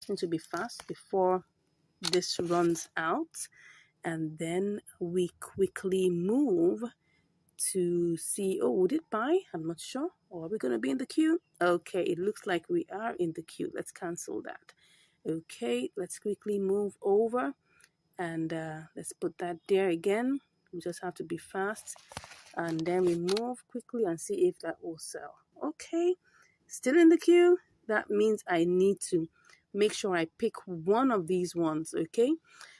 Need to be fast before this runs out, and then we quickly move to see. Oh, would it buy? I'm not sure. Or are we going to be in the queue? Okay, it looks like we are in the queue. Let's cancel that. Okay, let's quickly move over, and let's put that there again. We just have to be fast, and then we move quickly and see if that will sell. Okay, still in the queue. That means I need to make sure I pick one of these ones. Okay,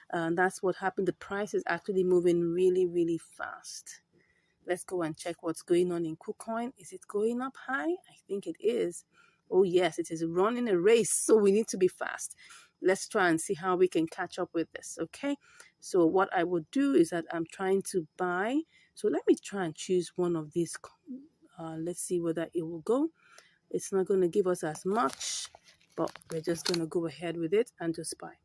and that's what happened. The price is actually moving really, really fast. Let's go and check what's going on in KuCoin. Is it going up high? I think it is. Oh yes, it is running a race, so we need to be fast. Let's try and see how we can catch up with this. Okay, so what I would do is that I'm trying to buy. So let me try and choose one of these. Let's see whether it will go. It's not going to give us as much, but we're just going to go ahead with it and just buy.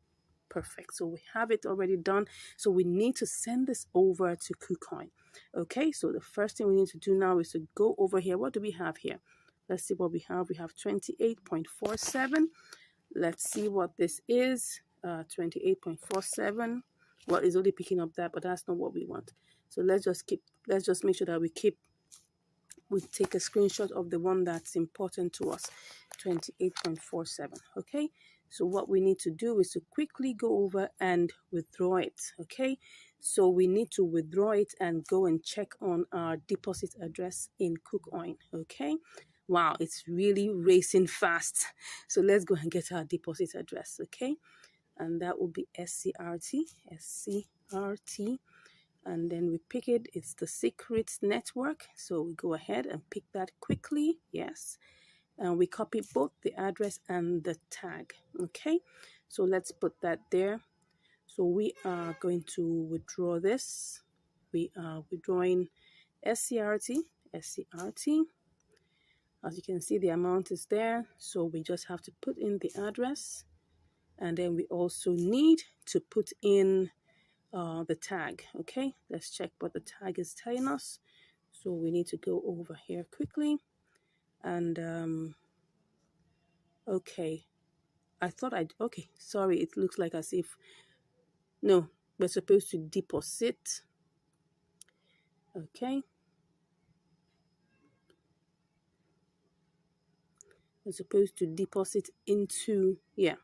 Perfect. So we have it already done. So we need to send this over to KuCoin. Okay, so the first thing we need to do now is to go over here. What do we have here? Let's see what we have. We have 28.47. Let's see what this is. 28.47. Well, it's only picking up that, but that's not what we want. So let's just make sure that we take a screenshot of the one that's important to us. 28.47. Okay, so what we need to do is to quickly go over and withdraw it. Okay, so we need to withdraw it and go and check on our deposit address in KuCoin. Okay, wow, it's really racing fast. So let's go and get our deposit address. Okay, and that will be SCRT, and then we pick it. It's the secret network, so we go ahead and pick that quickly. Yes, and we copy both the address and the tag. Okay, so let's put that there. So we are going to withdraw this. We are withdrawing SCRT. As you can see, the amount is there, so we just have to put in the address, and then we also need to put in the tag. Okay, let's check what the tag is telling us. So we need to go over here quickly, and okay, okay, sorry, it looks like as if, no, we're supposed to deposit. Okay, we're supposed to deposit into, yeah,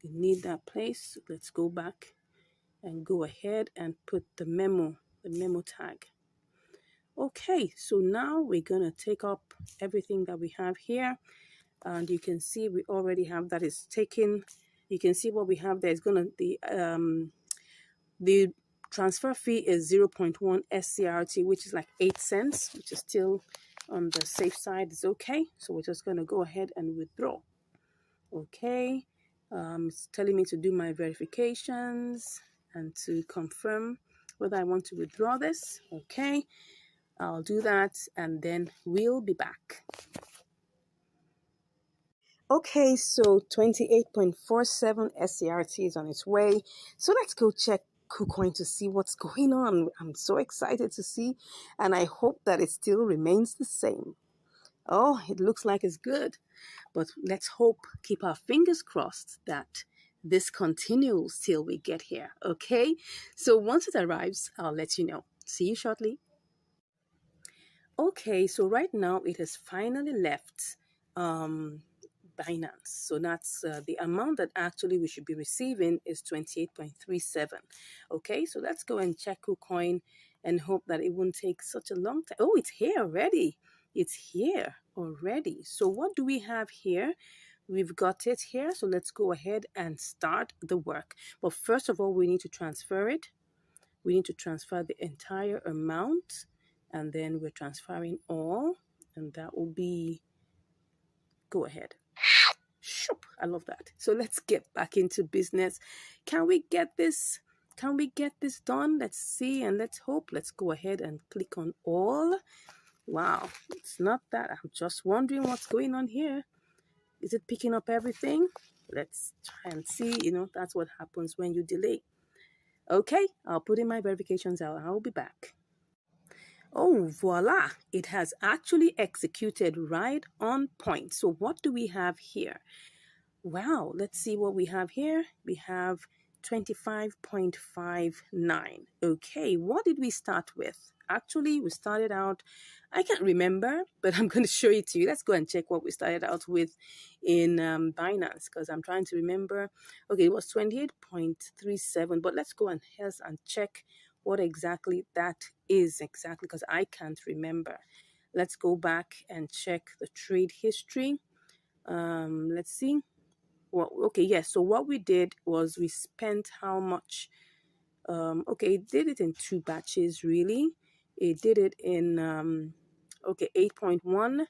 we need that place. Let's go back and go ahead and put the memo tag. Okay, so now we're gonna take up everything that we have here, and you can see we already have that is taken. You can see what we have there is gonna the transfer fee is 0.1 SCRT, which is like 8 cents, which is still on the safe side. It's okay. So we're just gonna go ahead and withdraw. Okay, it's telling me to do my verifications and to confirm whether I want to withdraw this. Okay, I'll do that and then we'll be back. Okay, so 28.47 SCRT is on its way. So let's go check KuCoin to see what's going on. I'm so excited to see, and I hope that it still remains the same. Oh, it looks like it's good, but let's hope, keep our fingers crossed that this continues till we get here. Okay, so once it arrives, I'll let you know. See you shortly. Okay, so right now it has finally left Binance. So that's the amount that actually we should be receiving is 28.37. Okay, so let's go and check KuCoin and hope that it won't take such a long time. Oh, it's here already. It's here already. So what do we have here? We've got it here. So let's go ahead and start the work. But first of all, we need to transfer it. We need to transfer the entire amount, and then we're transferring all, and that will be, go ahead. Shoop, I love that. So let's get back into business. Can we get this? Can we get this done? Let's see and let's hope. Let's go ahead and click on all. Wow, it's not that. I'm just wondering what's going on here. Is it picking up everything? Let's try and see. You know, that's what happens when you delay. Okay, I'll put in my verifications out. I'll be back. Oh, voila, it has actually executed right on point. So what do we have here? Wow, let's see what we have here. We have 25.59. Okay, what did we start with? Actually, we started out, I can't remember, but I'm going to show it to you. Let's go and check what we started out with in Binance because I'm trying to remember. Okay, it was 28.37, but let's go and check what exactly that is exactly because I can't remember. Let's go back and check the trade history. Let's see. Well, okay, yes. So what we did was we spent how much? Okay, it did it in two batches, really. It did it in, okay, 8.1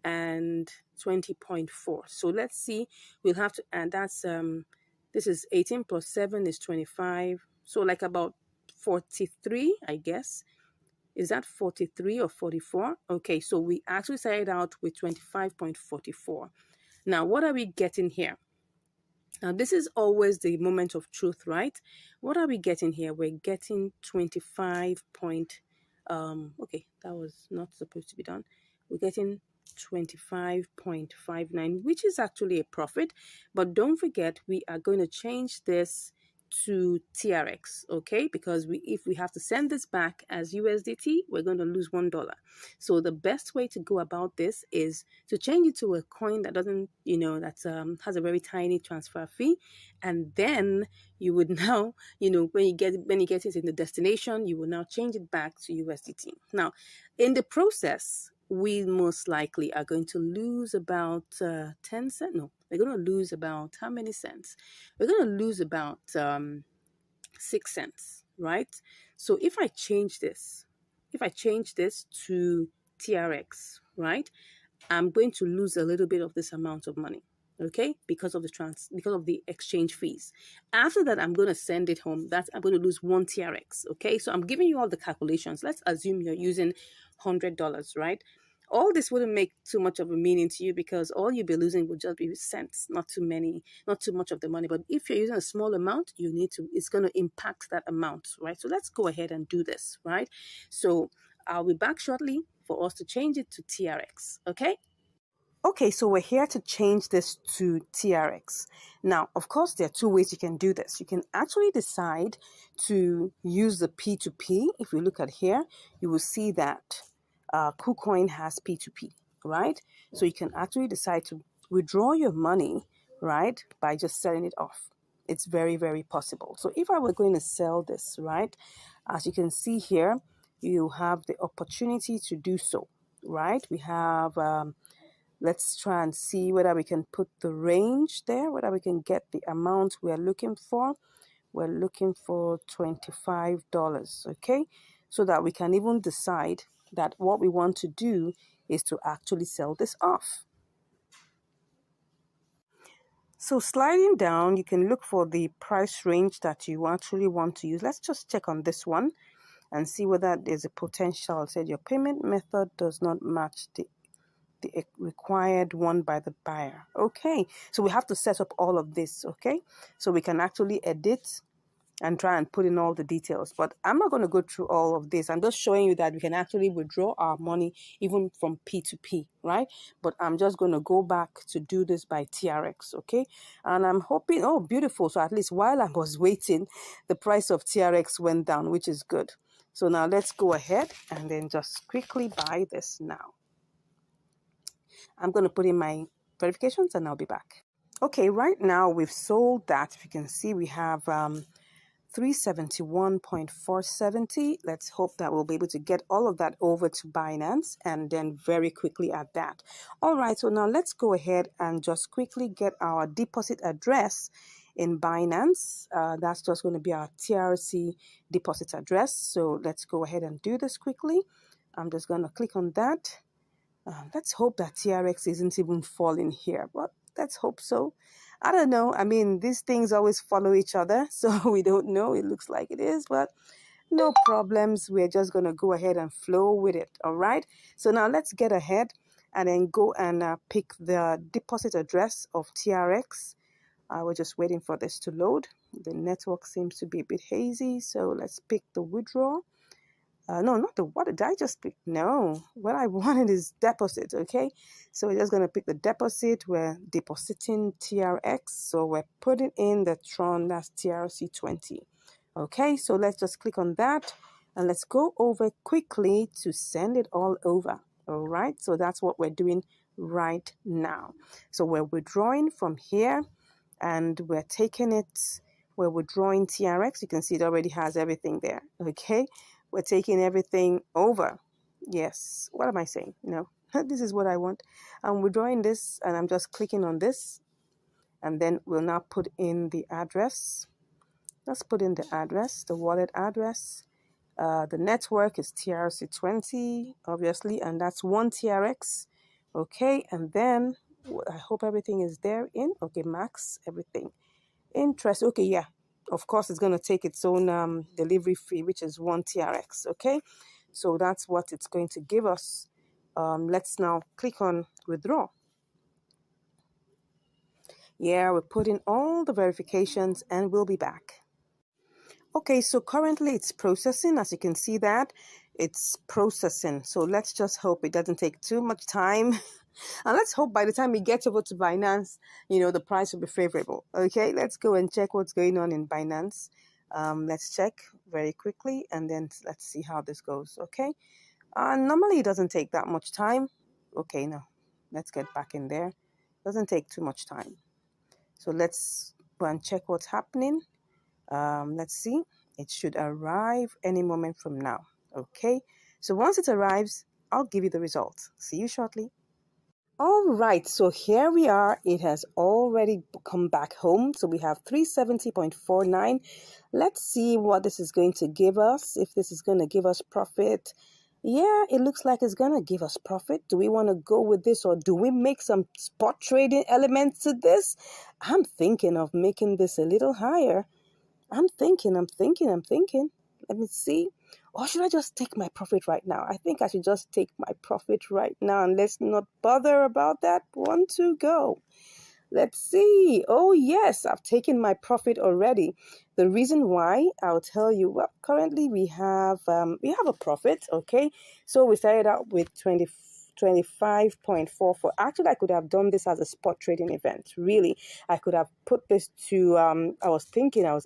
and 20.4. So let's see. We'll have to, and that's, this is 18 plus 7 is 25. So like about 43, I guess. Is that 43 or 44? Okay, so we actually started out with 25.44. Now, what are we getting here? Now, this is always the moment of truth, right? What are we getting here? We're getting 25 point, okay, that was not supposed to be done. We're getting 25.59, which is actually a profit. But don't forget, we are going to change this to TRX, okay? Because if we have to send this back as USDT, we're going to lose $1. So the best way to go about this is to change it to a coin that doesn't, that has a very tiny transfer fee, and then you would now, when you get it in the destination, you will now change it back to USDT. Now, in the process, we most likely are going to lose about 10 cents. No, we're going to lose about how many cents? We're going to lose about 6 cents, right? So if I change this to TRX, right, I'm going to lose a little bit of this amount of money, okay, because of the exchange fees. After that, I'm going to send it home. I'm going to lose 1 TRX, okay? So I'm giving you all the calculations. Let's assume you're using $100, right? All this wouldn't make too much of a meaning to you because all you'll be losing would just be cents, not too much of the money. But if you're using a small amount, it's going to impact that amount, right? So let's go ahead and do this, right? So I'll be back shortly for us to change it to TRX, okay? Okay, so we're here to change this to TRX. Now, of course, there are two ways you can do this. You can actually decide to use the P2P. If we look at here, you will see that KuCoin has P2P, right? So you can actually decide to withdraw your money, right, by just selling it off. It's very, very possible. So if I were going to sell this, right, as you can see here, you have the opportunity to do so, right? We have, let's try and see whether we can put the range there, whether we can get the amount we're looking for. We're looking for $25, okay? So that we can even decide that what we want to do is to actually sell this off. So sliding down, you can look for the price range that you actually want to use. Let's just check on this one and see whether there's a potential. It said your payment method does not match the required one by the buyer. Okay, so we have to set up all of this, okay? So we can actually edit and try and put in all the details. But I'm not going to go through all of this. I'm just showing you that we can actually withdraw our money even from P2P, right? But I'm just going to go back to do this by TRX, okay? And I'm hoping, oh, beautiful. So at least while I was waiting, the price of TRX went down, which is good. So now let's go ahead and then just quickly buy this now. I'm going to put in my verifications and I'll be back. Okay, right now we've sold that. If you can see, we have 371.470. Let's hope that we'll be able to get all of that over to Binance and then very quickly at that. All right, so now let's go ahead and just quickly get our deposit address in Binance. That's just going to be our TRC deposit address. So let's go ahead and do this quickly. I'm just going to click on that. Let's hope that TRX isn't even falling here, but let's hope so. I don't know. I mean, these things always follow each other, so we don't know. It looks like it is, but no problems. We're just going to go ahead and flow with it, all right? So now let's get ahead and then go and pick the deposit address of TRX. We're just waiting for this to load. The network seems to be a bit hazy, so let's pick the withdrawal. No, not the, what did I just pick? No, what I wanted is deposit, okay? So we're just going to pick the deposit. We're depositing TRX. So we're putting in the Tron, that's TRC20. Okay, so let's just click on that and let's go over quickly to send it all over. All right, so that's what we're doing right now. So we're withdrawing from here and we're taking it, we're withdrawing TRX. You can see it already has everything there, okay? We're taking everything over. Yes, what am I saying? No, this is what I want. I'm withdrawing this and I'm just clicking on this and then we'll now put in the address. Let's put in the address, the wallet address. The network is TRC20, obviously, and that's 1 TRX. Okay, and then I hope everything is there in. Okay, max, everything. Interest, okay, yeah. Of course, it's going to take its own delivery fee, which is 1 TRX, okay? So that's what it's going to give us. Let's now click on withdraw. Yeah, we're putting all the verifications and we'll be back. Okay, so currently it's processing. As you can see that, it's processing. So let's just hope it doesn't take too much time. And let's hope by the time we get over to Binance, you know, the price will be favorable. Okay, let's go and check what's going on in Binance. Let's check very quickly and then let's see how this goes. Okay, normally it doesn't take that much time. Okay, now let's get back in there. Doesn't take too much time. So let's go and check what's happening. Let's see. It should arrive any moment from now. Okay, so once it arrives, I'll give you the results. See you shortly. All right, so here we are. It has already come back home. So we have 370.49. Let's see what this is going to give us. If this is going to give us profit. Yeah, it looks like it's going to give us profit. Do we want to go with this or do we make some spot trading elements to this? I'm thinking of making this a little higher. I'm thinking. Let me see. Or should I just take my profit right now? I think I should just take my profit right now and let's not bother about that. 1, 2, go. Let's see. Oh, yes, I've taken my profit already. The reason why, I'll tell you, well, currently we have a profit, okay? So we started out with 25.44. Actually, I could have done this as a spot trading event. Really, I could have put this to, I was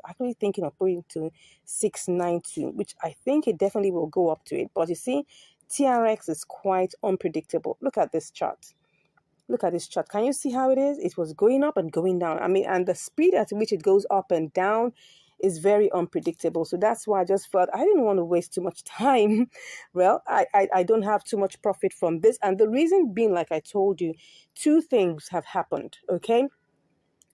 actually thinking of putting to 692, which I think it definitely will go up to it. But you see, TRX is quite unpredictable. Look at this chart. Look at this chart. Can you see how it is? It was going up and going down. I mean, and the speed at which it goes up and down is very unpredictable. So that's why I just felt I didn't want to waste too much time. Well, I don't have too much profit from this. And the reason being, like I told you, 2 things have happened, okay?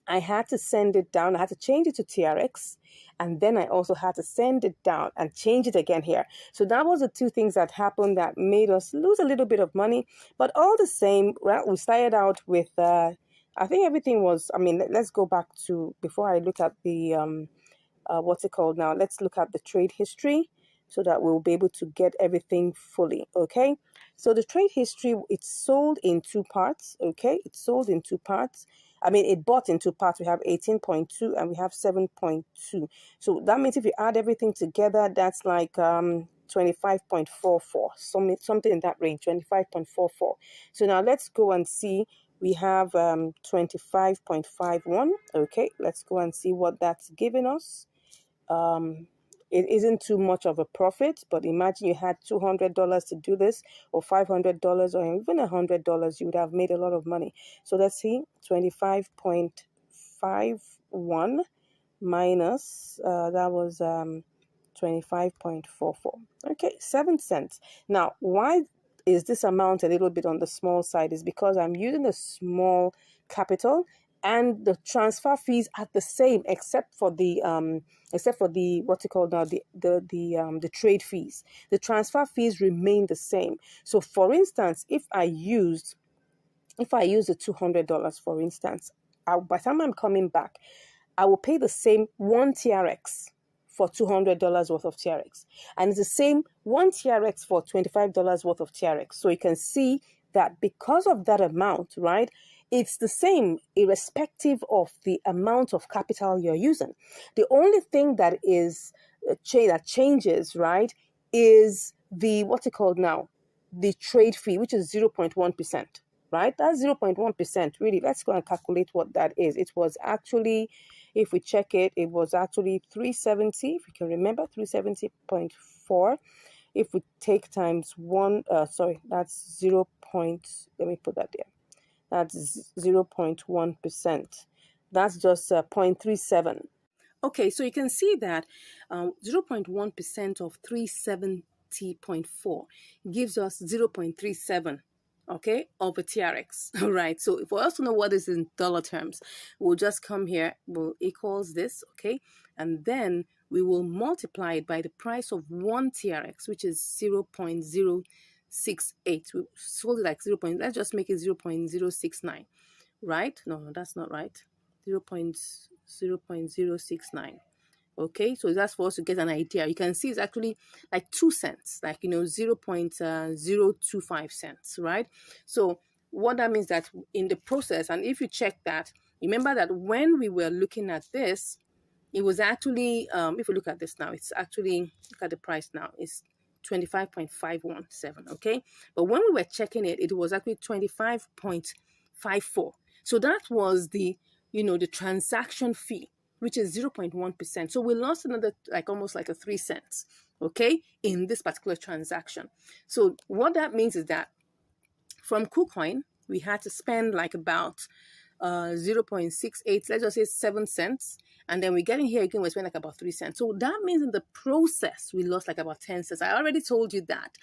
I had to send it down. I had to change it to TRX. And then I also had to send it down and change it again here. So that was the 2 things that happened that made us lose a little bit of money. But all the same, well, we started out with, I think everything was, I mean, let's go back to, before I look at the, what's it called now? Let's look at the trade history so that we'll be able to get everything fully, okay? So the trade history, it's sold in 2 parts, okay? It's sold in 2 parts. I mean, it bought in 2 parts. We have 18.2 and we have 7.2. So that means if you add everything together, that's like 25.44, something in that range, 25.44. So now let's go and see. We have 25.51. Okay, let's go and see what that's giving us. It isn't too much of a profit, but imagine you had $200 to do this, or $500, or even $100, you would have made a lot of money. So let's see, 25.51 minus, that was 25.44. Okay, 7 cents. Now, why is this amount a little bit on the small side? Is because I'm using a small capital and the transfer fees are the same except for the what's it called now, the trade fees. The transfer fees remain the same. So for instance, if I use the $200, for instance, by the time I'm coming back, I will pay the same 1 TRX for $200 worth of TRX. And it's the same 1 TRX for $25 worth of TRX. So you can see that because of that amount, right, it's the same irrespective of the amount of capital you're using. The only thing that is that changes, right, is the, what's it called now? The trade fee, which is 0.1%, right? That's 0.1%. Really, let's go and calculate what that is. It was actually, if we check it, it was actually 370, if you can remember, 370.4. If we take times one, that's 0. Let me put that there. That's 0.1%. That's just 0.37. Okay, so you can see that 0.1% of 370.4 gives us 0.37, okay, of a TRX. All right, so for us to know what is in dollar terms, we'll just come here, we'll equals this, okay, and then we will multiply it by the price of one TRX, which is 0.068. We sold it like 0. Let's just make it 0.069, right? No, that's not right. 0.069. Okay, so that's for us to get an idea. You can see it's actually like 2 cents, like 0.025 cents, right? So what that means that in the process, and if you check that, remember that when we were looking at this, it was actually if you look at this now, it's actually, look at the price now, it's 25.517. Okay, but when we were checking it, it was actually 25.54. So that was the the transaction fee, which is 0.1%. So we lost another, like almost like a 3 cents, okay, in this particular transaction. So what that means is that from KuCoin, we had to spend like about 0.68, let's just say 7 cents. And then we get in here again, we spend like about 3 cents. So that means in the process, we lost like about 10 cents. I already told you that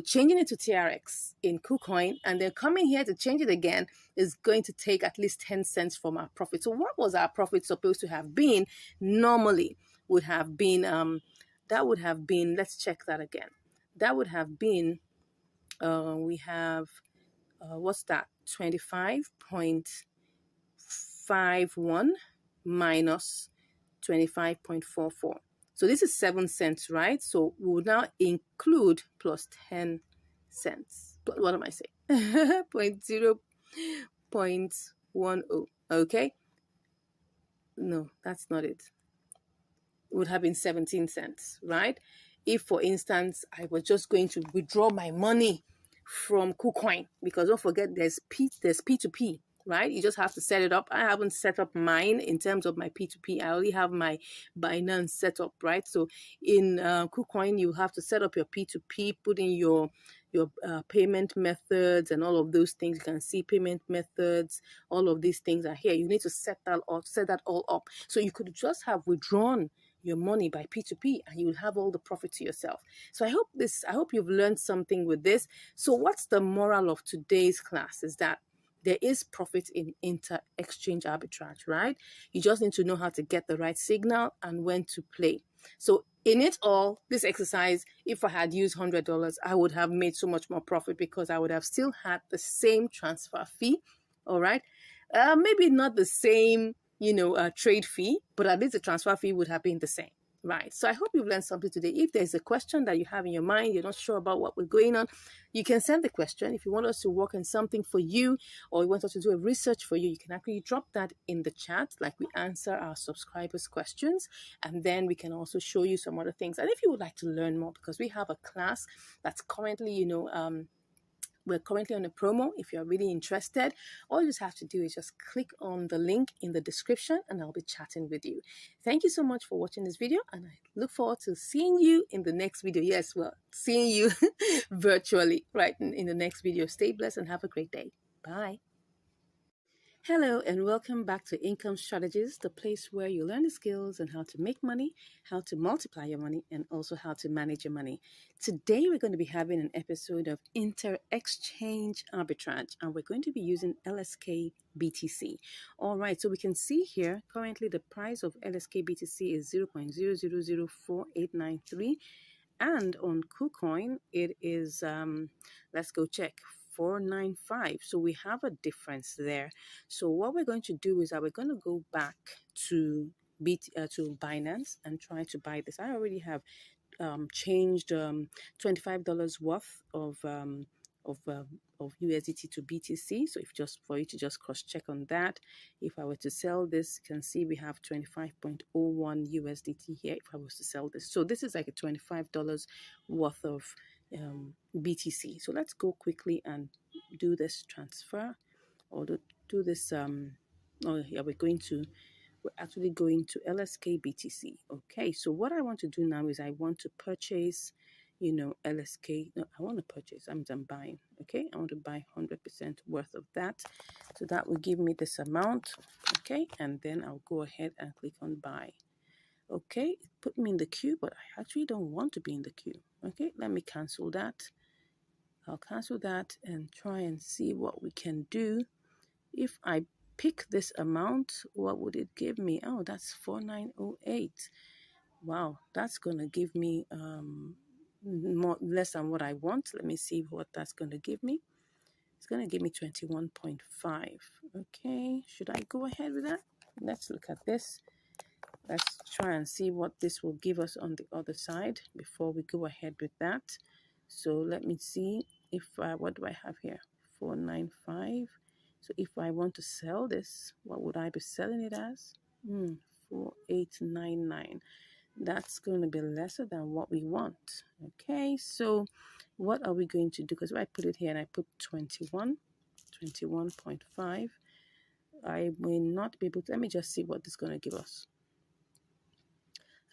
changing it to TRX in KuCoin and then coming here to change it again is going to take at least 10 cents from our profit. So what was our profit supposed to have been? Normally would have been, that would have been, let's check that again. That would have been, we have, what's that? 25.51 minus 25.44. So this is 7 cents, right? So we will now include plus 10 cents. But what am I saying? 0.10. Okay. No, that's not it. It would have been 17 cents, right? If, for instance, I was just going to withdraw my money from KuCoin, because don't forget there's P2P, right? You just have to set it up. I haven't set up mine in terms of my P2P. I only have my Binance set up, right? So in KuCoin, you have to set up your P2P, put in your payment methods and all of those things. You can see payment methods. All of these things are here. You need to set that all up. So you could just have withdrawn your money by P2P and you will have all the profit to yourself. So I hope you've learned something with this. So what's the moral of today's class is that there is profit in inter-exchange arbitrage, right? You just need to know how to get the right signal and when to play. So in it all, this exercise, if I had used $100, I would have made so much more profit because I would have still had the same transfer fee, all right? Maybe not the same trade fee, but at least the transfer fee would have been the same, right? So I hope you've learned something today. If there's a question that you have in your mind, you're not sure about what we're going on, you can send the question. If you want us to work on something for you or you want us to do a research for you, you can actually drop that in the chat, like we answer our subscribers' questions, and then we can also show you some other things. And if you would like to learn more, because we have a class that's currently, we're currently on a promo. If you're really interested, all you just have to do is just click on the link in the description and I'll be chatting with you. Thank you so much for watching this video and I look forward to seeing you in the next video. Yes, well, seeing you virtually right in the next video. Stay blessed and have a great day. Bye. Hello and welcome back to Income Strategies, the place where you learn the skills on how to make money, how to multiply your money, and also how to manage your money. Today we're going to be having an episode of Inter-Exchange Arbitrage, and we're going to be using LSK BTC. All right, so we can see here currently the price of LSK BTC is 0.0004893, and on KuCoin it is let's go check. 495. So we have a difference there. So what we're going to do is that we're going to go back to Binance and try to buy this. I already have changed $25 worth of of USDT to BTC. So if just for you to just cross check on that, if I were to sell this, you can see we have 25.01 USDT here if I was to sell this. So this is like a $25 worth of BTC. So let's go quickly and do this transfer, or do this oh yeah, we're actually going to LSK BTC. Okay, so what I want to do now is I want to purchase, LSK. No, I want to purchase. I'm buying. Okay, I want to buy 100% worth of that. So that will give me this amount. Okay, and then I'll go ahead and click on buy. Okay, it put me in the queue, but I actually don't want to be in the queue. Okay, let me cancel that. I'll cancel that and try and see what we can do. If I pick this amount, what would it give me? Oh, that's 4908. Wow, that's gonna give me less than what I want. Let me see what that's gonna give me. It's gonna give me 21.5. Okay, should I go ahead with that? Let's look at this. Let's try and see what this will give us on the other side before we go ahead with that. So let me see if what do I have here? 495. So if I want to sell this, what would I be selling it as? 4899. That's going to be lesser than what we want. Okay, so what are we going to do? Because if I put it here and I put 21.5, I may not be able to. Let me just see what this is going to give us.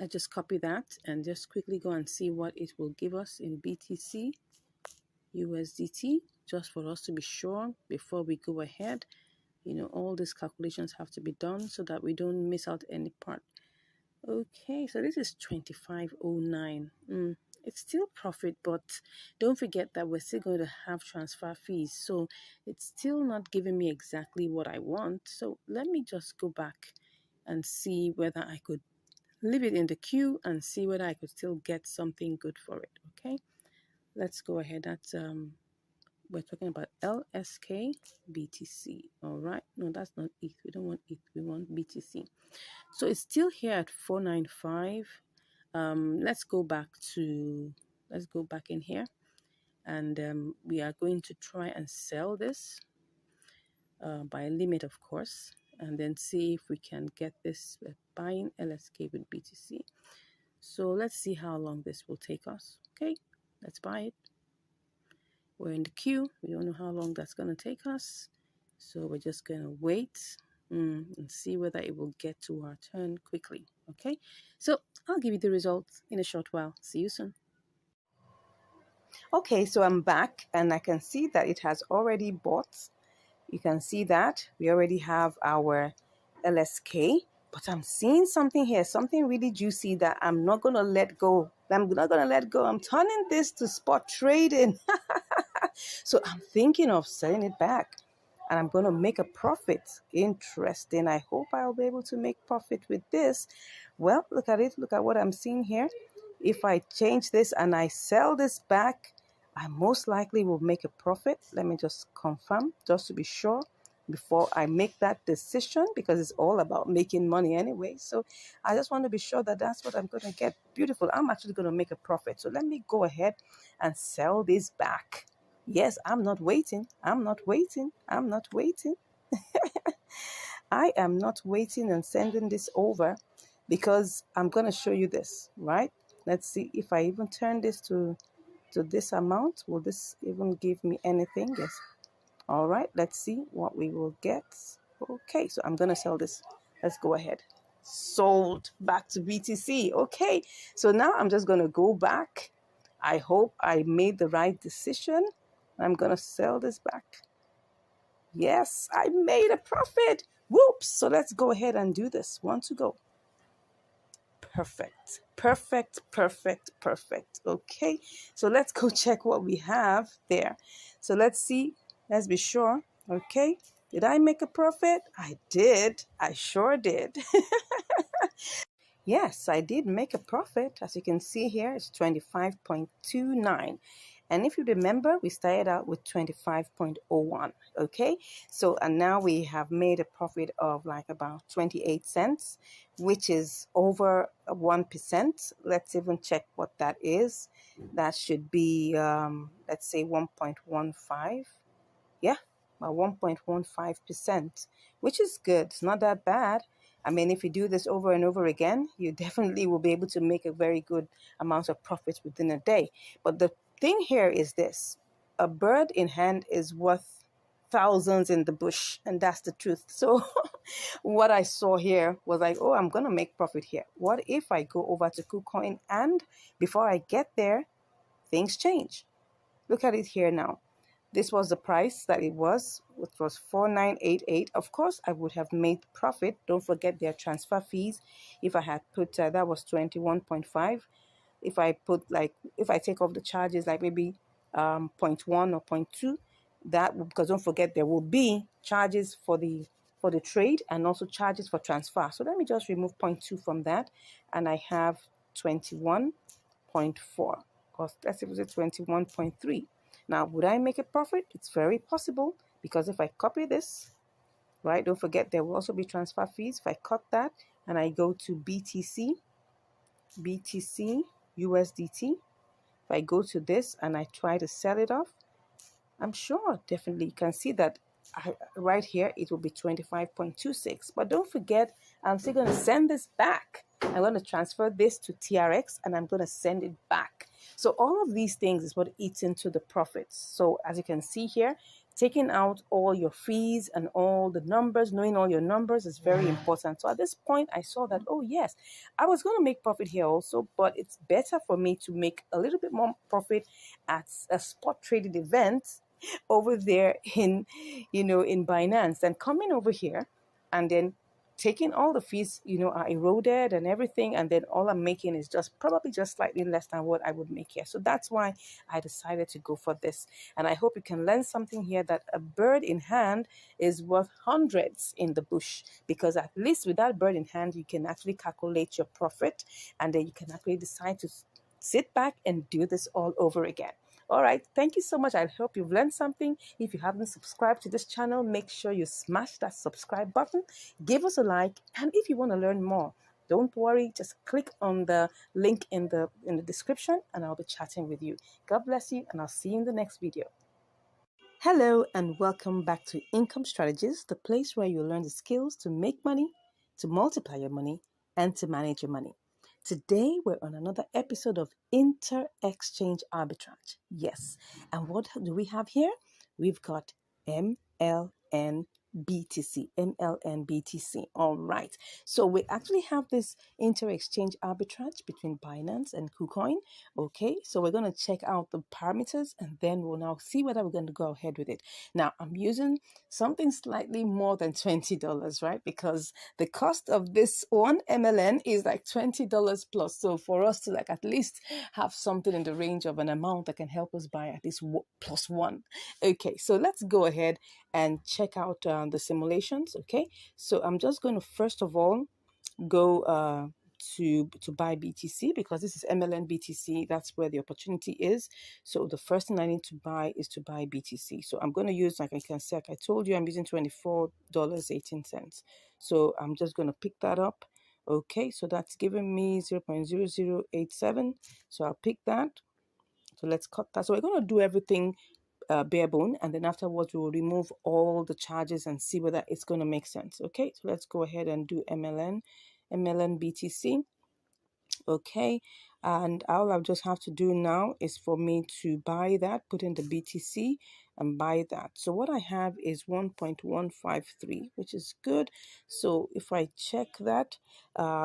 I just copy that and just quickly go and see what it will give us in BTC, USDT, just for us to be sure before we go ahead. All these calculations have to be done so that we don't miss out any part. Okay, so this is 2509. It's still profit, but don't forget that we're still going to have transfer fees. So it's still not giving me exactly what I want. So let me just go back and see whether I could leave it in the queue and see whether I could still get something good for it. Okay, let's go ahead. That's we're talking about LSK BTC. All right, no, that's not ETH. We don't want ETH, we want BTC. So it's still here at 495. Let's go back in here, and we are going to try and sell this by a limit, of course, and then see if we can get this buying LSK with BTC. So let's see how long this will take us. Okay, let's buy it. We're in the queue. We don't know how long that's going to take us. So we're just going to wait and see whether it will get to our turn quickly. Okay, so I'll give you the results in a short while. See you soon. Okay, so I'm back and I can see that it has already bought. You can see that we already have our LSK, but I'm seeing something here, something really juicy that I'm not going to let go. I'm not going to let go. I'm turning this to spot trading. So I'm thinking of selling it back and I'm going to make a profit. Interesting. I hope I'll be able to make profit with this. Well, look at it. Look at what I'm seeing here. If I change this and I sell this back, I most likely will make a profit. Let me just confirm, just to be sure before I make that decision, because it's all about making money anyway. So I just want to be sure that that's what I'm going to get. Beautiful. I'm actually going to make a profit. So let me go ahead and sell this back. Yes, I'm not waiting. I'm not waiting. I'm not waiting. I am not waiting and sending this over because I'm going to show you this, right? Let's see if I even turn this to this amount. Will this even give me anything? Yes. All right, let's see what we will get. Okay, so I'm going to sell this. Let's go ahead. Sold back to BTC. Okay, so now I'm just going to go back. I hope I made the right decision. I'm going to sell this back. Yes, I made a profit. Whoops. So let's go ahead and do this. One to go. Perfect. Perfect, perfect, perfect. Okay, so let's go check what we have there. So let's see. Let's be sure. Okay, did I make a profit? I did. I sure did. Yes, I did make a profit. As you can see here, it's 25.29. And if you remember, we started out with 25.01. Okay, so and now we have made a profit of like about 28 cents, which is over 1%. Let's even check what that is. That should be, let's say 1.15. Yeah, about 1.15%, which is good. It's not that bad. I mean, if you do this over and over again, you definitely will be able to make a very good amount of profit within a day. But the thing here is this: a bird in hand is worth thousands in the bush, and that's the truth. So what I saw here was like, oh, I'm gonna make profit here. What if I go over to KuCoin and before I get there, things change? Look at it here now. This was the price that it was, which was 4988. Of course, I would have made profit. Don't forget their transfer fees. If I had put that was 21.5. If I put if I take off the charges, like maybe 0.1 or 0.2, that, because don't forget there will be charges for the trade and also charges for transfer. So let me just remove 0.2 from that, and I have 21.4, or let's say it was 21.3. Now, would I make a profit? It's very possible, because if I copy this, right, don't forget there will also be transfer fees. If I cut that and I go to BTC, USDT, if I go to this and I try to sell it off, I'm sure definitely you can see that right here it will be 25.26. But don't forget, I'm still going to send this back. I'm going to transfer this to TRX and I'm going to send it back. So all of these things is what eats into the profits. So as you can see here, taking out all your fees and all the numbers, knowing all your numbers is very important. So at this point, I saw that, oh yes, I was going to make profit here also, but it's better for me to make a little bit more profit at a spot traded event over there in Binance, and coming over here and then taking all the fees are eroded and everything, and then all I'm making is probably just slightly less than what I would make here. So that's why I decided to go for this, and I hope you can learn something here, that a bird in hand is worth hundreds in the bush, because at least with that bird in hand you can actually calculate your profit, and then you can actually decide to sit back and do this all over again. All right, thank you so much. I hope you've learned something. If you haven't subscribed to this channel, make sure you smash that subscribe button, give us a like, and if you want to learn more, don't worry, just click on the link in the description and I'll be chatting with you. God bless you, and I'll see you in the next video. Hello and welcome back to Income Strategies, the place where you learn the skills to make money, to multiply your money, and to manage your money. Today, we're on another episode of Inter-Exchange Arbitrage. Yes, and what do we have here? We've got MLN BTC. All right. So we actually have this inter-exchange arbitrage between Binance and KuCoin. Okay. So we're going to check out the parameters and then we'll now see whether we're going to go ahead with it. Now, I'm using something slightly more than $20, right? Because the cost of this one MLN is like $20 plus. So for us to at least have something in the range of an amount that can help us buy at least plus one. Okay. So let's go ahead and check out the simulations. Okay, so I'm just going to first of all go to buy BTC, because this is MLN BTC. That's where the opportunity is. So the first thing I need to buy is to buy BTC. So I'm going to use, like I can say, like I told you, I'm using $24.18. So I'm just going to pick that up. Okay, so that's giving me 0.0087. So I'll pick that. So let's cut that. So we're going to do everything bare bone, and then afterwards we will remove all the charges and see whether it's going to make sense. Okay, so let's go ahead and do MLN BTC. Okay, and all I just have to do now is for me to buy that, put in the BTC and buy that. So what I have is 1.153, which is good. So if I check that,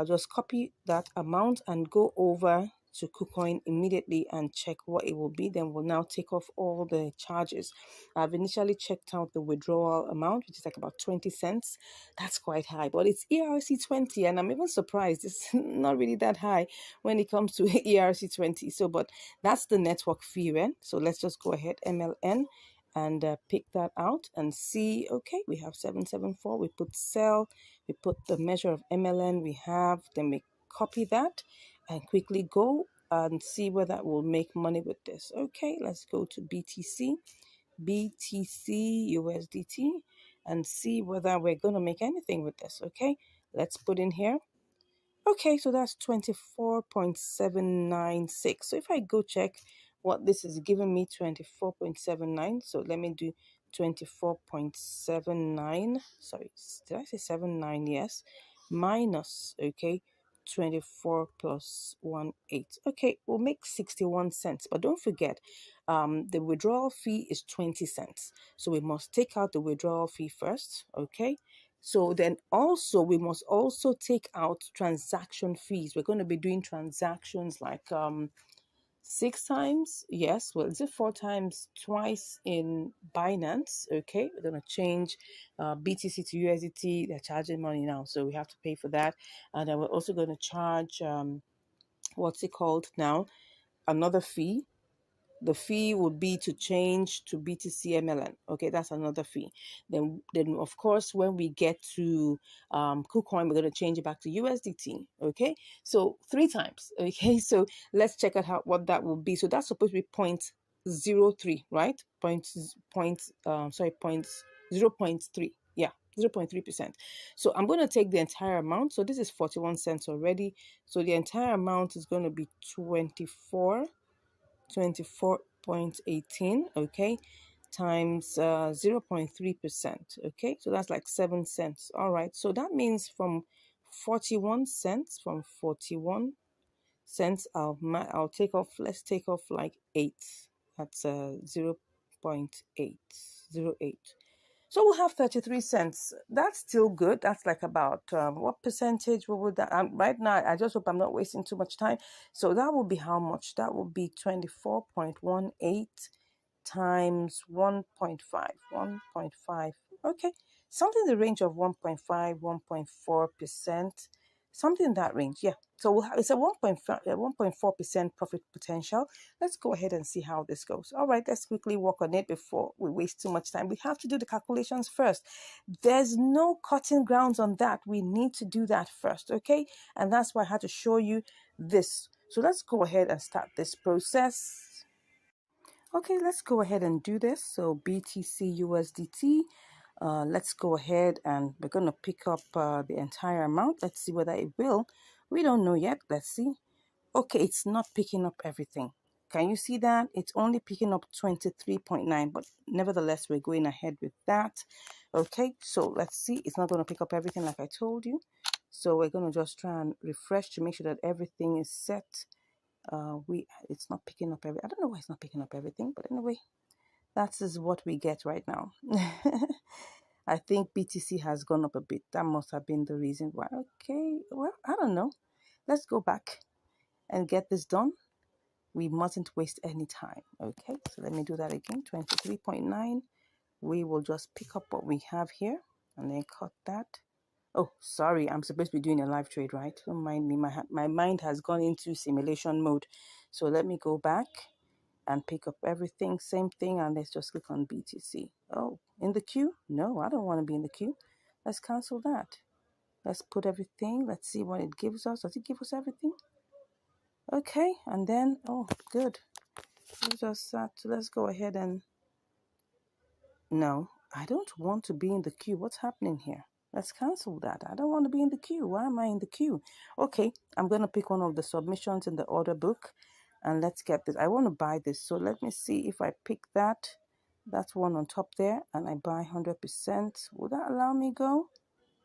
just copy that amount and go over to KuCoin immediately and check what it will be. Then we'll now take off all the charges. I've initially checked out the withdrawal amount, which is like about 20 cents. That's quite high, but it's ERC20, and I'm even surprised it's not really that high when it comes to ERC20. So, but that's the network fee, right? So let's just go ahead, MLN, and pick that out and see. Okay, we have 774. We put sell, we put the measure of MLN we have, then we copy that and quickly go and see whether we'll make money with this. Okay, let's go to BTC USDT and see whether we're going to make anything with this. Okay, let's put in here. Okay, so that's 24.796. So if I go check what this is giving me, 24.79. So let me do 24.79, sorry, did I say 79? Yes, minus, okay, 24 plus 18. Okay, we'll make 61 cents. But don't forget, the withdrawal fee is 20 cents. So we must take out the withdrawal fee first, okay? So then also we must also take out transaction fees. We're going to be doing transactions like 6 times, yes, well, is it 4 times, twice in Binance? Okay, we're going to change BTC to USDT. They're charging money now, so we have to pay for that. And then we're also going to charge what's it called now, another fee. The fee would be to change to BTC MLN. Okay, that's another fee. Then of course, when we get to KuCoin, we're going to change it back to USDT. Okay, so 3 times. Okay, so let's check out what that will be. So that's supposed to be 0.03, right? Point 0.3. Yeah, 0.3%. So I'm going to take the entire amount. So this is 41 cents already. So the entire amount is going to be 24.18, okay, times 0.3%, okay, so that's like 7 cents. All right, so that means from 41 cents, I'll take off, let's take off like 8. That's 0.808. So we'll have 33 cents. That's still good. That's like about what percentage? What would that? Right now, I just hope I'm not wasting too much time. So that will be how much? That will be 24.18 times 1.5. 1.5. Okay, something in the range of 1.5, 1.4%. Something in that range, yeah. So we'll have, it's a 1.4% profit potential. Let's go ahead and see how this goes. All right, let's quickly work on it before we waste too much time. We have to do the calculations first. There's no cutting grounds on that. We need to do that first, okay? And that's why I had to show you this. So let's go ahead and start this process. Okay, let's go ahead and do this. So BTC USDT. Let's go ahead and we're going to pick up the entire amount. Let's see whether it will. We don't know yet. Let's see. Okay, it's not picking up everything. Can you see that? It's only picking up 23.9, but nevertheless, we're going ahead with that. Okay, so let's see. It's not going to pick up everything like I told you. So we're going to just try and refresh to make sure that everything is set. It's not picking up I don't know why it's not picking up everything, but anyway, that is what we get right now. I think BTC has gone up a bit. That must have been the reason why. Okay, well, I don't know. Let's go back and get this done. We mustn't waste any time. Okay, so let me do that again. 23.9. We will just pick up what we have here and then cut that. Oh, sorry, I'm supposed to be doing a live trade, right? Don't mind me. My mind has gone into simulation mode. So let me go back and pick up everything. Same thing, and let's just click on BTC. Oh, in the queue? No, I don't want to be in the queue. Let's cancel that. Let's put everything. Let's see what it gives us. Does it give us everything? Okay, and then, oh, good. Just that. Let's go ahead and... No, I don't want to be in the queue. What's happening here? Let's cancel that. I don't want to be in the queue. Why am I in the queue? Okay, I'm going to pick one of the submissions in the order book. And let's get this. I want to buy this. So let me see if I pick that. That's one on top there. And I buy 100%. Will that allow me go?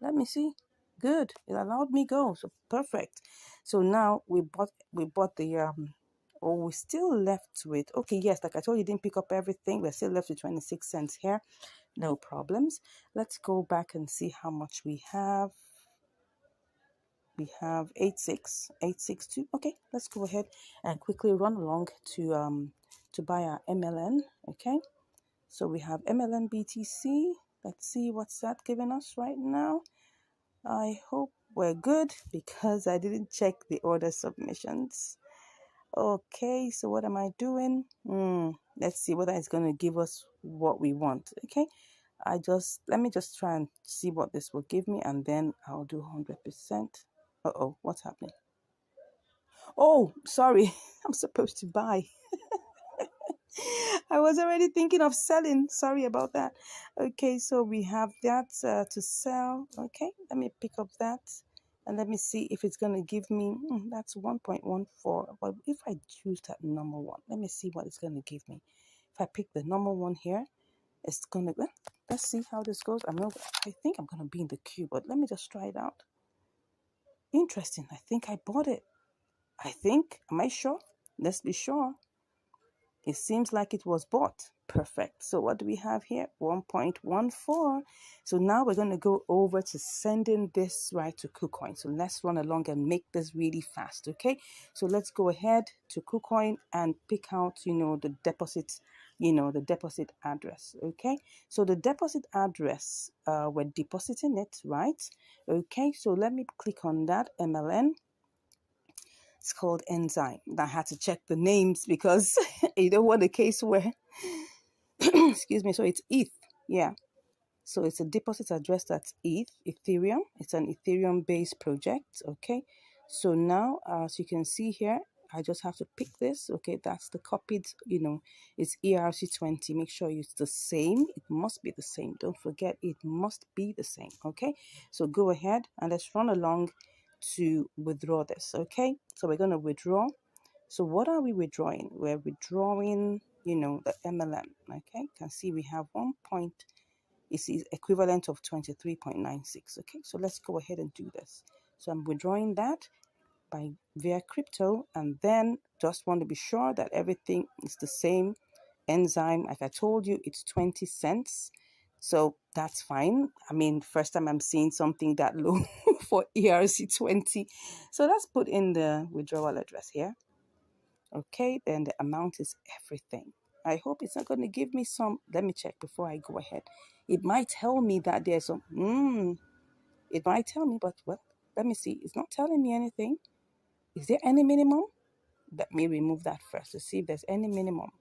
Let me see. Good. It allowed me go. So perfect. So now we bought the oh, we're still left with, okay, yes, like I told you, didn't pick up everything. We're still left with 26 cents here. No problems. Let's go back and see how much we have. We have 862. Okay, let's go ahead and quickly run along to buy our MLN. Okay, so we have MLN BTC. Let's see what's that giving us right now. I hope we're good because I didn't check the order submissions. Okay, so what am I doing? Let's see whether it's going to give us what we want. Okay, let me just try and see what this will give me, and then I'll do 100%. Uh-oh, what's happening? Oh, sorry, I'm supposed to buy. I was already thinking of selling. Sorry about that. Okay, so we have that to sell. Okay, let me pick up that. And let me see if it's going to give me, that's 1.14. But if I choose that number one, let me see what it's going to give me. If I pick the number one here, It's gonna, let's see how this goes. I think I'm gonna be in the queue, but let me just try it out. Interesting. I think I bought it. I think. Am I sure? Let's be sure. It seems like it was bought. Perfect. So what do we have here? 1.14. So now we're going to go over to sending this right to KuCoin. So let's run along and make this really fast. Okay. So let's go ahead to KuCoin and pick out, the deposit, the deposit address. Okay. So the deposit address, we're depositing it, right? Okay. So let me click on that MLN. It's called Enzyme. I had to check the names because you don't want a case where, excuse me, so it's ETH. Yeah. So it's a deposit address that's Ethereum. It's an Ethereum-based project. Okay. So now, as you can see here, I just have to pick this. Okay, that's the copied, it's ERC20. Make sure it's the same. It must be the same. Don't forget, it must be the same. Okay. So go ahead and let's run along to withdraw this. Okay. So we're going to withdraw. So what are we withdrawing? We're withdrawing, the MLM. Okay. You can see we have 1 point. It's equivalent of 23.96. Okay, so let's go ahead and do this. So I'm withdrawing that via crypto, and then just want to be sure that everything is the same. Enzyme, like I told you, it's 20 cents. So that's fine. I mean, first time I'm seeing something that low for ERC20. So let's put in the withdrawal address here. Okay, then the amount is everything. I hope it's not going to give me some. Let me check before I go ahead. It might tell me that there's some. It might tell me, but well, let me see. It's not telling me anything. Is there any minimum? Let me remove that first to see if there's any minimum.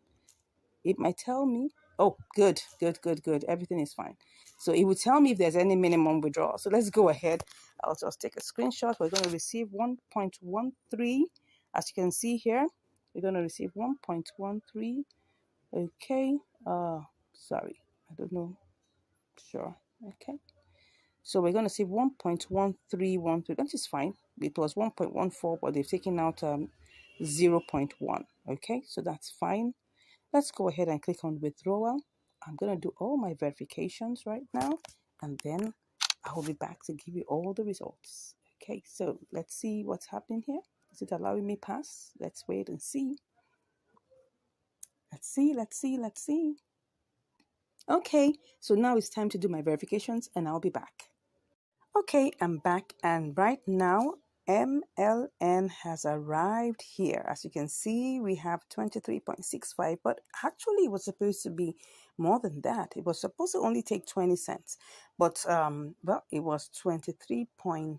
It might tell me. Oh, good. Everything is fine. So it will tell me if there's any minimum withdrawal. So let's go ahead. I'll just take a screenshot. We're going to receive 1.13. As you can see here, we're going to receive 1.13. Okay. Sorry. I don't know. Sure. Okay. So we're going to see 1.1313. That is fine. It was 1.14, but they've taken out 0.1. Okay. So that's fine. Let's go ahead and click on withdrawal. I'm going to do all my verifications right now, and then I will be back to give you all the results. Okay, so let's see what's happening here. Is it allowing me pass? Let's wait and see. Let's see. Okay, so now it's time to do my verifications, and I'll be back. Okay, I'm back, and right now MLN has arrived here. As you can see, we have 23.65, but actually it was supposed to be more than that. It was supposed to only take 20 cents, but well, it was 23.9,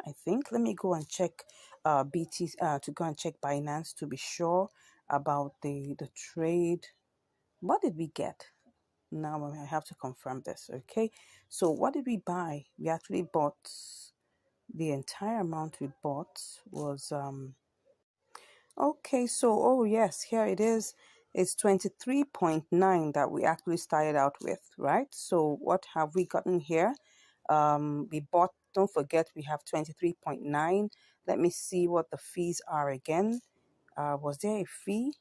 I think. Let me go and check to go and check Binance to be sure about the trade. What did we get? Now I have to confirm this. Okay, so what did we buy? We actually bought, the entire amount we bought was okay, so oh yes, here it is. It's 23.9 that we actually started out with, right? So what have we gotten here? We bought, don't forget, we have 23.9. Let me see what the fees are again. Was there a fee?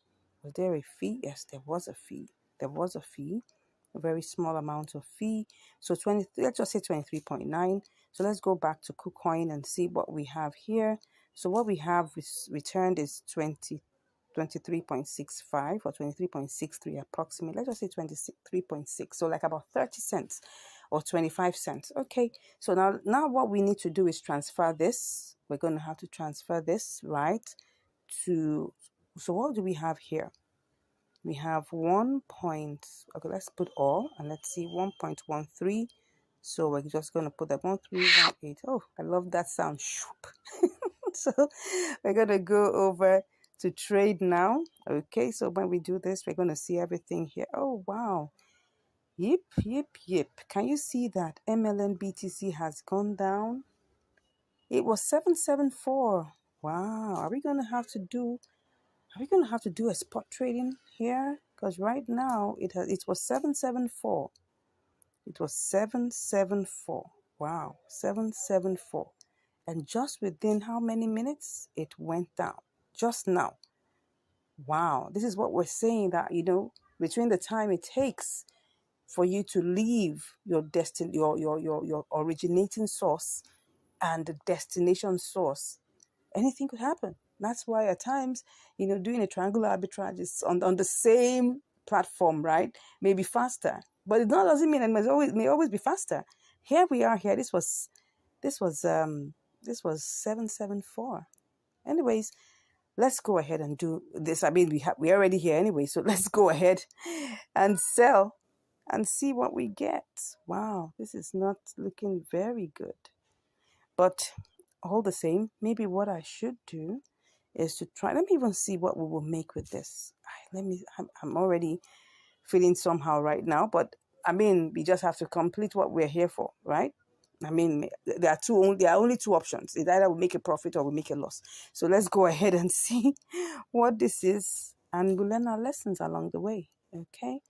Was there a fee? Yes, there was a fee. There was a fee, a very small amount of fee. So 20, let's just say 23.9. So let's go back to KuCoin and see what we have here. So what we have returned is 23.65 or 23.63 approximately. Let's just say 23.6. So like about 30 cents or 25 cents. Okay. So now what we need to do is transfer this. We're going to have to transfer this, right? So what do we have here? We have 1 point, okay, let's put all, and let's see, 1.13. So we're just going to put that 1318. Oh, I love that sound. So we're going to go over to trade now. Okay, so when we do this, we're going to see everything here. Oh, wow. Yep. Can you see that MLN BTC has gone down? It was 774. Wow. Are we going to have to do a spot trading here? Because right now it was 774. It was 774. Wow, 774. And just within how many minutes it went down? Just now. Wow, this is what we're saying, that between the time it takes for you to leave your your originating source and the destination source. Anything could happen. That's why at times, doing a triangular arbitrage is on the same platform, right? Maybe faster, but it doesn't mean it may always be faster. Here we are. Here, this was 774. Anyways, let's go ahead and do this. I mean, we're already here anyway, so let's go ahead and sell and see what we get. Wow, this is not looking very good. But all the same, maybe what I should do is to try. Let me even see what we will make with this. I'm already feeling somehow right now, but I mean, we just have to complete what we're here for, right? I mean, there are only two options. It's either we make a profit or we make a loss. So let's go ahead and see what this is, and we'll learn our lessons along the way. Okay.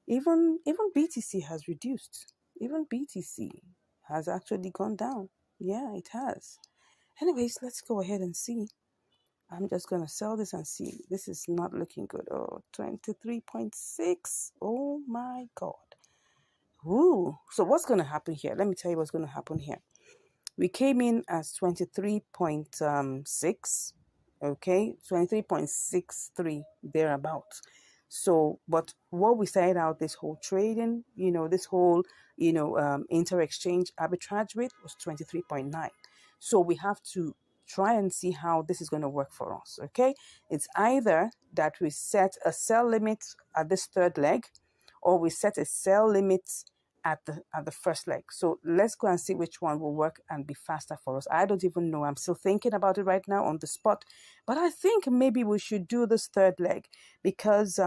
Even BTC has reduced. Even BTC has actually gone down. Yeah, it has. Anyways, let's go ahead and see. I'm just going to sell this and see. This is not looking good. Oh, 23.6. Oh my God. Ooh. So what's going to happen here? Let me tell you what's going to happen here. We came in as 23.6. Okay, 23.63 thereabouts. So, but what we started out this whole trading, this whole, inter-exchange arbitrage rate was 23.9. So we have to try and see how this is going to work for us. Okay, it's either that we set a sell limit at this third leg, or we set a sell limit at the first leg. So let's go and see which one will work and be faster for us. I don't even know. I'm still thinking about it right now on the spot, but I think maybe we should do this third leg because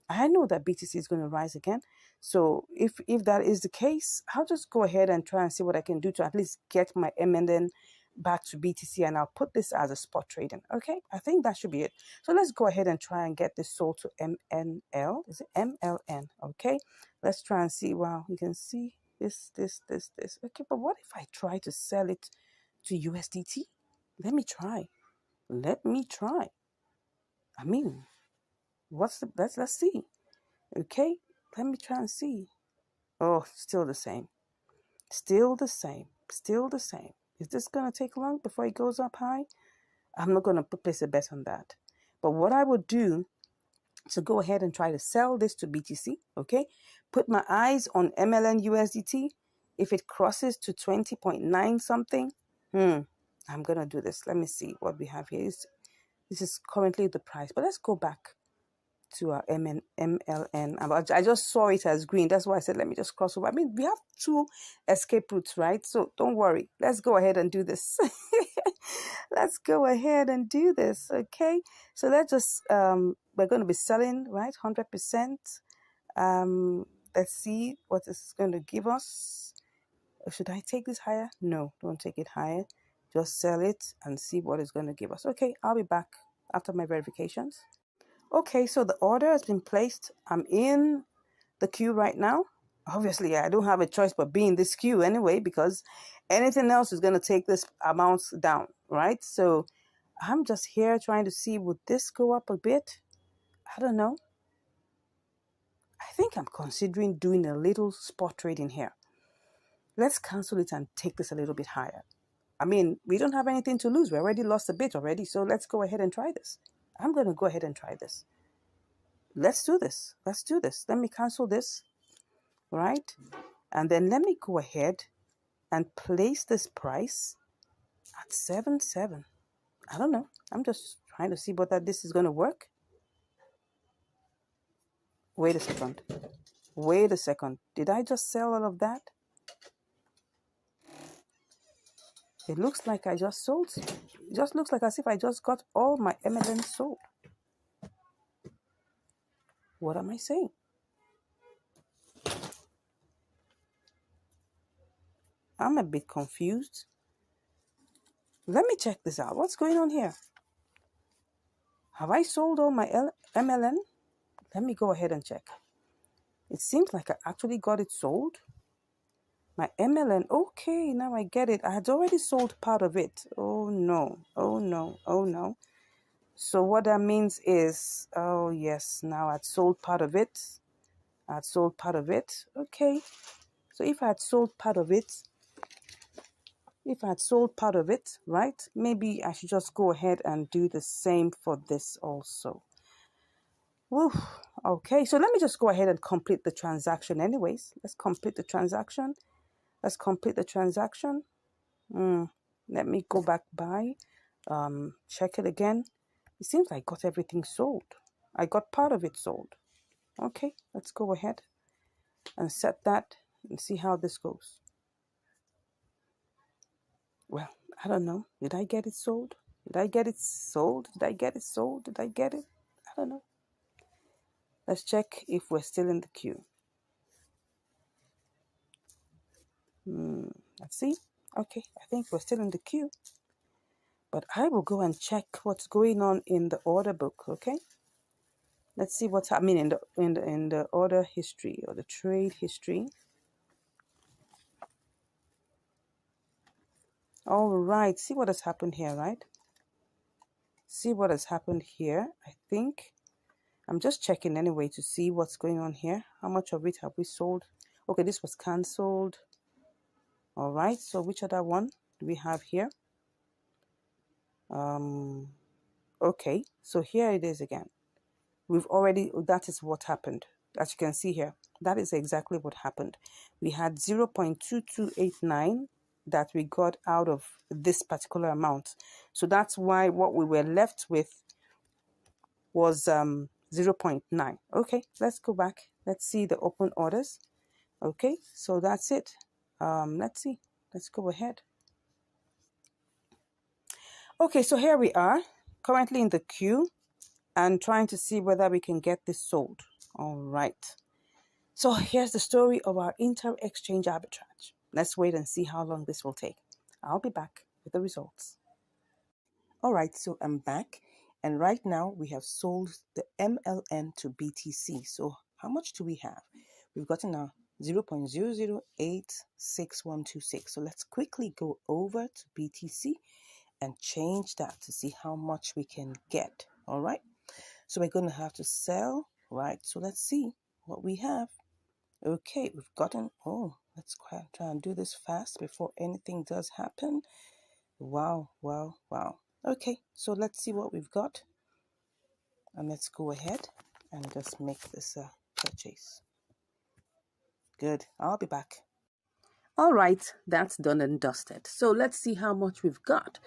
I know that BTC is going to rise again. So if that is the case, I'll just go ahead and try and see what I can do to at least get my MNN back to BTC, and I'll put this as a spot trading. Okay, I think that should be it. So let's go ahead and try and get this sold to MNL. Is it MLN? Okay, let's try and see. Wow, you can see this. Okay, but what if I try to sell it to USDT? Let me try. I mean, let's see. Okay, let me try and see. Oh, still the same. Is this gonna take long before it goes up high? I'm not gonna place a bet on that. But what I would do to go ahead and try to sell this to BTC, okay? Put my eyes on MLN USDT. If it crosses to 20.9 something, I'm going to do this. Let me see what we have here. This is currently the price. But let's go back to our MLN. I just saw it as green. That's why I said, let me just cross over. I mean, we have two escape routes, right? So don't worry. Let's go ahead and do this. Let's go ahead and do this, okay? So let's just, we're going to be selling, right? 100%. Let's see what this is going to give us. Should I take this higher? No, don't take it higher. Just sell it and see what it's going to give us. Okay, I'll be back after my verifications. Okay, so the order has been placed. I'm in the queue right now. Obviously, I don't have a choice but be in this queue anyway, because anything else is going to take this amount down, right? So I'm just here trying to see, would this go up a bit? I don't know. I think I'm considering doing a little spot trading here. Let's cancel it and take this a little bit higher. I mean, we don't have anything to lose. We already lost a bit already. So let's go ahead and try this. I'm going to go ahead and try this. Let's do this. Let me cancel this, right? And then let me go ahead and place this price at 7.7. I don't know. I'm just trying to see whether this is going to work. Wait a second. Did I just sell all of that? It looks like I just sold. It just looks like as if I just got all my MLN sold. What am I saying? I'm a bit confused. Let me check this out. What's going on here? Have I sold all my MLN? Let me go ahead and check. It seems like I actually got it sold. My MLN. Okay, now I get it. I had already sold part of it. Oh no. So what that means is, oh yes, now I'd sold part of it. I had sold part of it. Okay. So if I had sold part of it, right, maybe I should just go ahead and do the same for this also. Woo. Okay, so let me just go ahead and complete the transaction anyways. Let's complete the transaction. Let me go back by, check it again. It seems I got everything sold. I got part of it sold. Okay, let's go ahead and set that and see how this goes. Well, I don't know. Did I get it sold? Did I get it sold? Did I get it sold? Did I get it? I don't know. Let's check if we're still in the queue. Let's see. Okay, I think we're still in the queue. But I will go and check what's going on in the order book, okay? Let's see what's happening in the order history or the trade history. All right, see what has happened here, right? See what has happened here. I think I'm just checking anyway to see what's going on here. How much of it have we sold? Okay, this was cancelled. All right, so which other one do we have here? Okay, so here it is again. That is what happened. As you can see here, that is exactly what happened. We had 0.2289 that we got out of this particular amount. So that's why what we were left with was 0.9. Okay, let's go back. Let's see the open orders. Okay, so that's it. Let's see. Let's go ahead. Okay, so here we are, currently in the queue and trying to see whether we can get this sold. All right. So here's the story of our inter-exchange arbitrage. Let's wait and see how long this will take. I'll be back with the results. All right, so I'm back. And right now we have sold the MLN to BTC. So how much do we have? We've gotten a 0.0086126. So let's quickly go over to BTC and change that to see how much we can get. All right. So we're going to have to sell. Right. So let's see what we have. Okay, we've gotten, let's try and do this fast before anything does happen. Wow. Okay, so let's see what we've got. And let's go ahead and just make this purchase. Good, I'll be back. All right, that's done and dusted. So let's see how much we've got.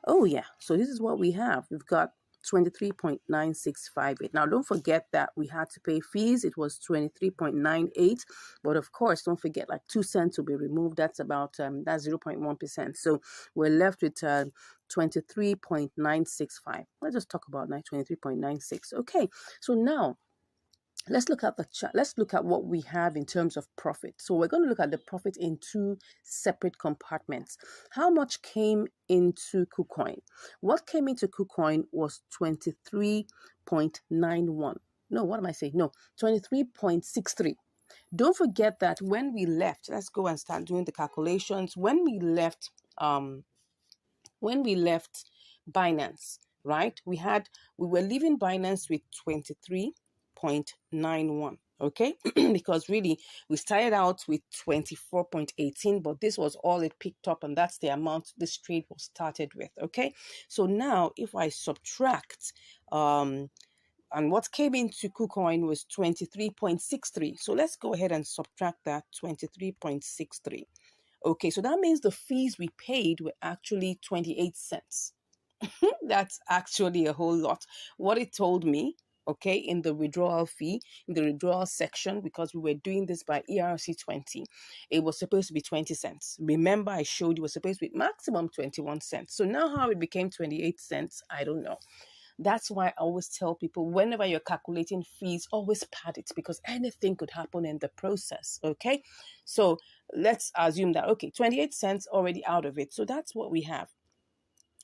Oh yeah, so this is what we have. We've got 23.9658. Now don't forget that we had to pay fees. It was 23.98, but of course don't forget like 2 cents will be removed. That's about that's 0.1%. So we're left with 23.965. Let's just talk about 23.96. Okay, so now let's look at the chart. Let's look at what we have in terms of profit. So we're going to look at the profit in 2 separate compartments. How much came into KuCoin? What came into KuCoin was 23.91. No, what am I saying? No, 23.63. Don't forget that when we left, let's go and start doing the calculations. When we left Binance, right? We were leaving Binance with 23.91, okay? Because really we started out with 24.18, but this was all it picked up, and that's the amount this trade was started with, okay? So now if I subtract and what came into KuCoin was 23.63. So let's go ahead and subtract that 23.63. Okay, so that means the fees we paid were actually 28 cents. That's actually a whole lot. What it told me, okay, in the withdrawal fee, in the withdrawal section, because we were doing this by ERC20, it was supposed to be 20 cents. Remember, I showed you it was supposed to be maximum 21 cents. So now how it became 28 cents, I don't know. That's why I always tell people, whenever you're calculating fees, always pad it, because anything could happen in the process, okay? So let's assume that, okay, 28 cents already out of it. So that's what we have.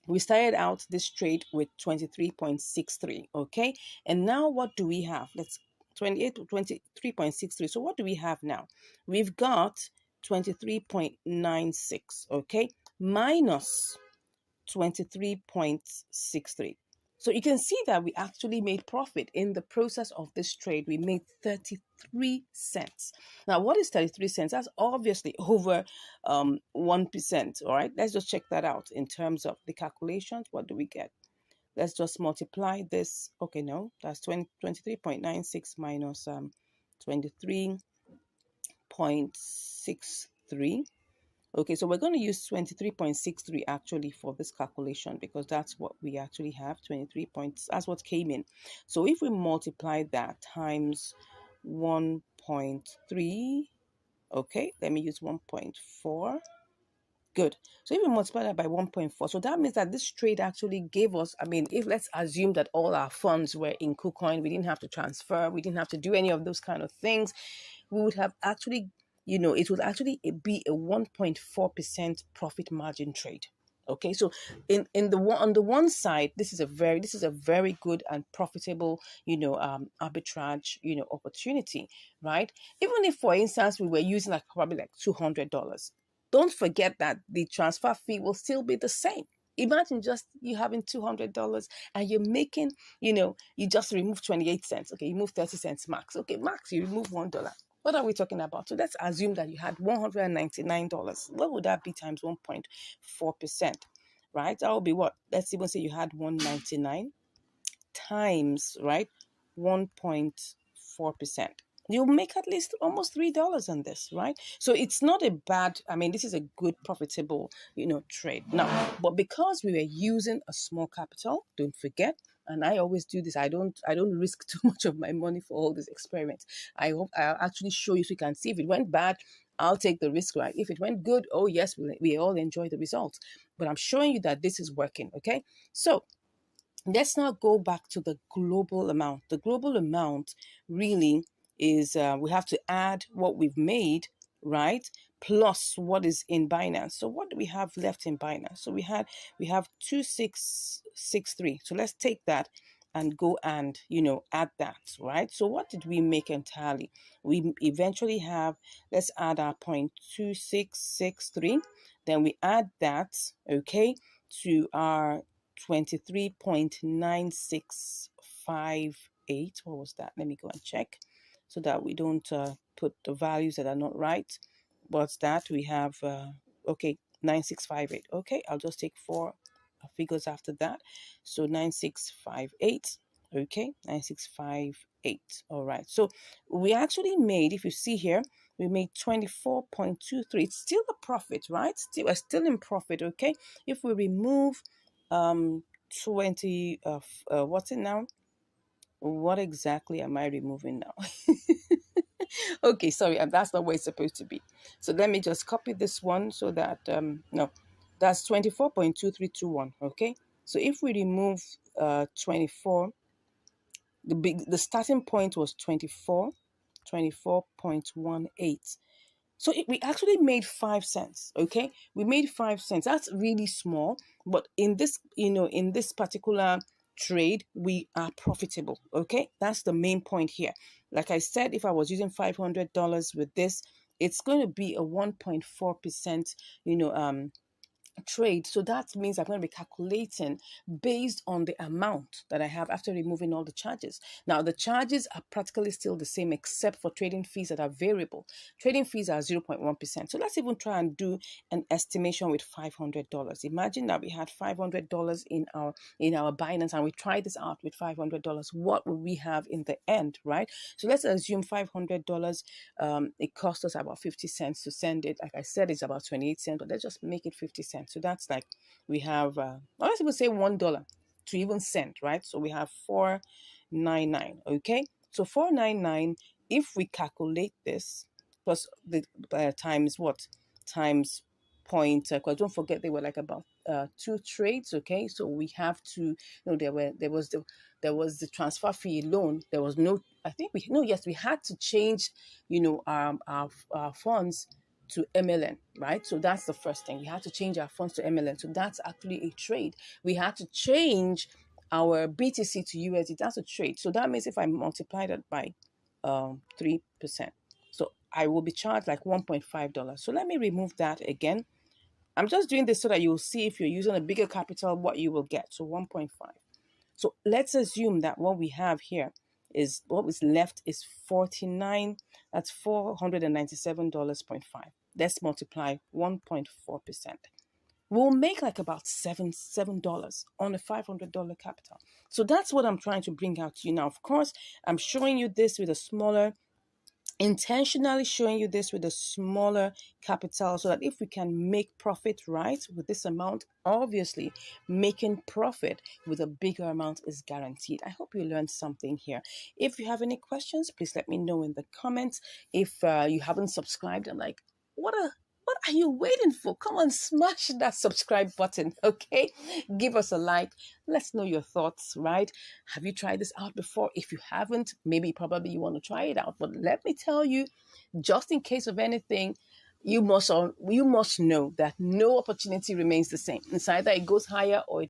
We started out this trade with 23.63, okay? And now what do we have? Let's 28 to 23.63. So what do we have now? We've got 23.96, okay? Minus 23.63. So you can see that we actually made profit in the process of this trade. We made 33 cents. Now, what is 33 cents? That's obviously over 1%. All right, let's just check that out in terms of the calculations. What do we get? Let's just multiply this. Okay, no, that's 23.96 minus 23.63. Okay, so we're going to use 23.63 actually for this calculation, because that's what we actually have, 23 points. That's what came in. So if we multiply that times 1.3, okay, let me use 1.4. Good. So if we multiply that by 1.4, so that means that this trade actually gave us, I mean, if let's assume that all our funds were in KuCoin, we didn't have to transfer, we didn't have to do any of those kind of things, we would have actually, it would actually be a 1.4% profit margin trade. Okay, so in the one on the one side, this is a very good and profitable, arbitrage, opportunity, right? Even if, for instance, we were using like probably like $200, don't forget that the transfer fee will still be the same. Imagine just you having $200 and you're making, you just remove 28 cents. Okay, you move 30 cents max. Okay, max, you remove $1. What are we talking about? So let's assume that you had $199. What would that be times 1.4%? Right? That would be what? Let's even say you had 199 times, right, 1.4%. You'll make at least almost $3 on this, right? So it's not a bad, I mean, this is a good profitable, trade. Now, but because we were using a small capital, don't forget, and I always do this, I don't risk too much of my money for all these experiments. I hope I'll actually show you so you can see. If it went bad, I'll take the risk, right? If it went good, oh yes, we all enjoy the results. But I'm showing you that this is working, okay? So let's now go back to the global amount. The global amount really is, we have to add what we've made, right, plus what is in Binance. So what do we have left in Binance? So we have 2663. So let's take that and go and add that, right? So what did we make entirely? We eventually have, let's add our 0.2663, then we add that, okay, to our 23.9658. What was that? Let me go and check so that we don't put the values that are not right. What's that? We have, okay, 9658. Okay, I'll just take four figures after that. So 9658. Okay, 9658. All right. So we actually made, if you see here, we made 24.23. It's still a profit, right? We're still in profit. Okay, if we remove 20 what's it now, what exactly am I removing now? Okay, sorry, that's not where it's supposed to be. So let me just copy this one so that no, that's 24.2321. Okay, so if we remove 24, the starting point was 24.18. So we actually made 5 cents. Okay, we made 5 cents. That's really small, but in this, in this particular trade, we are profitable. Okay, that's the main point here. Like I said, if I was using $500 with this, it's going to be a 1.4%, trade. So that means I'm going to be calculating based on the amount that I have after removing all the charges. Now, the charges are practically still the same except for trading fees that are variable. Trading fees are 0.1%. So let's even try and do an estimation with $500. Imagine that we had $500 in our Binance and we tried this out with $500. What will we have in the end, right? So let's assume $500. It cost us about 50 cents to send it. Like I said, it's about 28 cents, but let's just make it 50 cents. So that's like, we have, let's even say $1 to even send, right? So we have 499, okay? So 499, if we calculate this, plus the times what? Times point, because don't forget they were like about 2 trades, okay? So we have to, there was the transfer fee alone. There was no, I think we had to change, our funds to MLN, right? So that's the first thing. We had to change our funds to MLN. So that's actually a trade. We had to change our BTC to USD. That's a trade. So that means if I multiply that by 3%, so I will be charged like $1.5. So let me remove that again. I'm just doing this so that you'll see if you're using a bigger capital, what you will get. So 1.5. So let's assume that what we have here is what was left is 49, that's $497.5. Let's multiply 1.4%. We'll make like about $7 on a $500 capital. So that's what I'm trying to bring out to you now. Of course, I'm showing you this with a smaller, intentionally showing you this with a smaller capital, so that if we can make profit right with this amount, obviously making profit with a bigger amount is guaranteed. I hope you learned something here. If you have any questions, please let me know in the comments. If you haven't subscribed, I'm like, what are you waiting for? Come on, smash that subscribe button, okay? Give us a like. Let's know your thoughts, right? Have you tried this out before? If you haven't, maybe probably you want to try it out. But let me tell you, just in case of anything, you must know that no opportunity remains the same. It's either it goes higher or it